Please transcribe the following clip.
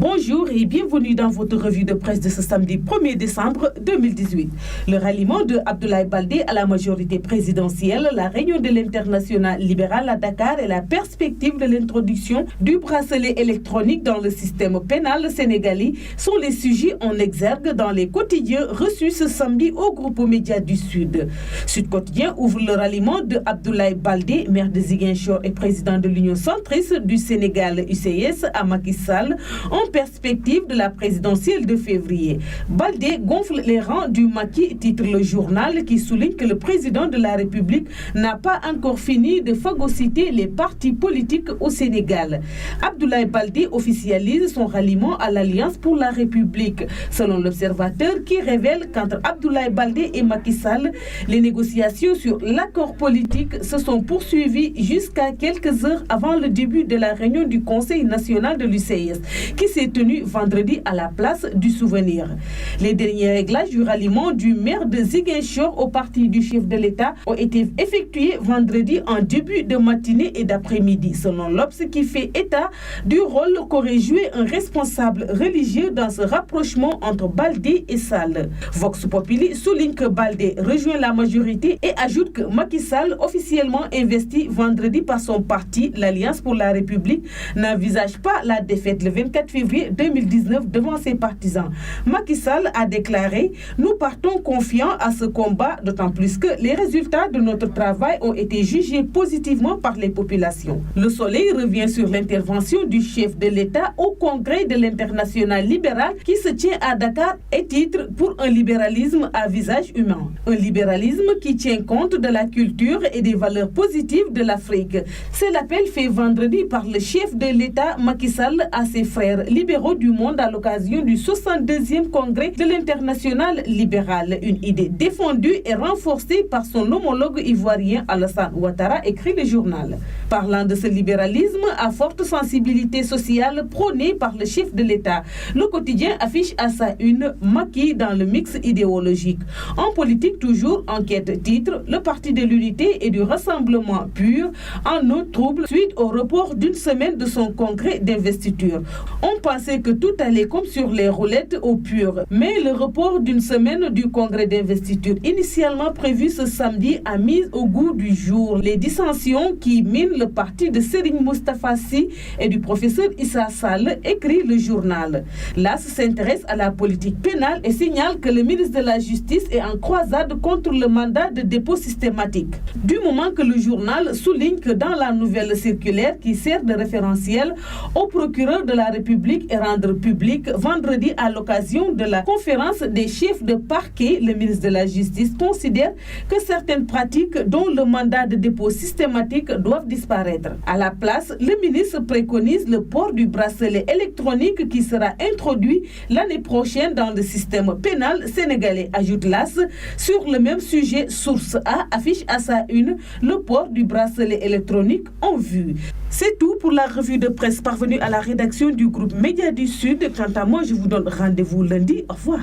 Bonjour et bienvenue dans votre revue de presse de ce samedi 1er décembre 2018. Le ralliement de Abdoulaye Baldé à la majorité présidentielle, la réunion de l'international libéral à Dakar et la perspective de l'introduction du bracelet électronique dans le système pénal sénégalais sont les sujets en exergue dans les quotidiens reçus ce samedi au groupe Médias du Sud. Sud Quotidien ouvre le ralliement de Abdoulaye Baldé, maire de Ziguinchor et président de l'Union centriste du Sénégal UCS à Macky Sall, en perspective de la présidentielle de février. Baldé gonfle les rangs du Macky, titre le journal qui souligne que le président de la République n'a pas encore fini de phagocyter les partis politiques au Sénégal. Abdoulaye Baldé officialise son ralliement à l'Alliance pour la République. Selon l'Observateur qui révèle qu'entre Abdoulaye Baldé et Macky Sall, les négociations sur l'accord politique se sont poursuivies jusqu'à quelques heures avant le début de la réunion du Conseil national de l'UCS, qui s'est tenu vendredi à la place du Souvenir. Les derniers réglages du ralliement du maire de Ziguinchor au parti du chef de l'État ont été effectués vendredi en début de matinée et d'après-midi, selon l'Obs qui fait état du rôle qu'aurait joué un responsable religieux dans ce rapprochement entre Baldé et Sall. Vox Populi souligne que Baldé rejoint la majorité et ajoute que Macky Sall, officiellement investi vendredi par son parti, l'Alliance pour la République, n'envisage pas la défaite le 24 février 2019 devant ses partisans. Macky Sall a déclaré « Nous partons confiants à ce combat, d'autant plus que les résultats de notre travail ont été jugés positivement par les populations. » Le Soleil revient sur l'intervention du chef de l'État au congrès de l'international libéral qui se tient à Dakar et titre « Pour un libéralisme à visage humain ». Un libéralisme qui tient compte de la culture et des valeurs positives de l'Afrique. C'est l'appel fait vendredi par le chef de l'État Macky Sall à ses frères libéraux du monde à l'occasion du 62e congrès de l'international libéral. Une idée défendue et renforcée par son homologue ivoirien Alassane Ouattara, écrit le journal. Parlant de ce libéralisme à forte sensibilité sociale prôné par le chef de l'État, le quotidien affiche à sa une Macky dans le mix idéologique. En politique toujours, enquête titre « Le parti de l'unité et du rassemblement pur en eau trouble suite au report d'une semaine de son congrès d'investiture. On pensait que tout allait comme sur les roulettes au pur, mais le report d'une semaine du congrès d'investiture initialement prévu ce samedi a mis au goût du jour les dissensions qui minent le parti de Serigne Moustapha Sy et du professeur Issa Sall, écrit le journal. L'AS s'intéresse à la politique pénale et signale que le ministre de la Justice est en croisade contre le mandat de dépôt systématique. Du moment que le journal souligne que dans la nouvelle circulaire qui sert de référentiel au procureur de la République et rendre public vendredi à l'occasion de la conférence des chefs de parquet, le ministre de la Justice considère que certaines pratiques dont le mandat de dépôt systématique doivent disparaître. À la place, le ministre préconise le port du bracelet électronique qui sera introduit l'année prochaine dans le système pénal sénégalais, ajoute l'AS. Sur le même sujet, Source A affiche à sa une le port du bracelet électronique en vue. C'est tout pour la revue de presse parvenue à la rédaction du groupe Médias du Sud. Quant à moi, je vous donne rendez-vous lundi. Au revoir.